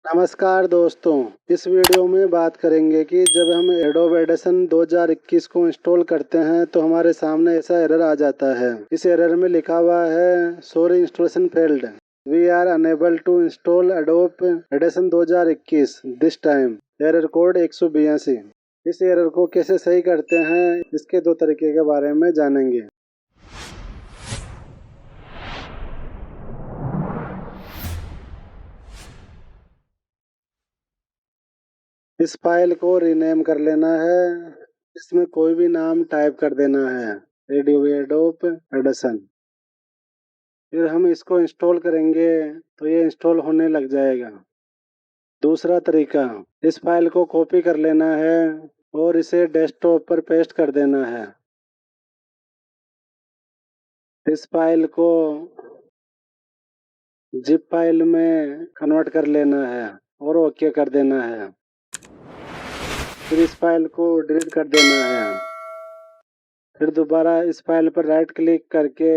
नमस्कार दोस्तों, इस वीडियो में बात करेंगे कि जब हम एडोब एडिशन 2021 को इंस्टॉल करते हैं तो हमारे सामने ऐसा एरर आ जाता है। इस एरर में लिखा हुआ है sorry installation failed, we are unable to install Adobe edition 2021 this time, error code 182। इस एरर को कैसे सही करते हैं इसके दो तरीके के बारे में जानेंगे। इस फाइल को रीनेम कर लेना है, इसमें कोई भी नाम टाइप कर देना है, एडोब एडिशन। फिर हम इसको इंस्टॉल करेंगे तो ये इंस्टॉल होने लग जाएगा। दूसरा तरीका, इस फाइल को कॉपी कर लेना है और इसे डेस्कटॉप पर पेस्ट कर देना है। इस फाइल को जिप फाइल में कन्वर्ट कर लेना है और ओके कर देना है। फिर इस फाइल को डिलीट कर देना है। फिर दोबारा इस फाइल पर राइट क्लिक करके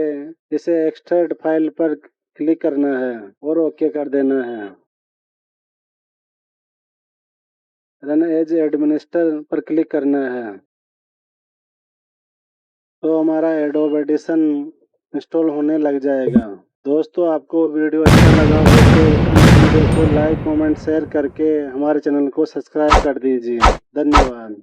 इसे एक्सट्रैक्ट फाइल पर क्लिक करना है और ओके कर देना है। रन एज एडमिनिस्टर पर क्लिक करना है तो हमारा एडोब एडिशन इंस्टॉल होने लग जाएगा। दोस्तों, आपको वीडियो अच्छा लगा हो तो इस वीडियो को लाइक कमेंट शेयर करके हमारे चैनल को सब्सक्राइब कर दीजिए। धन्यवाद।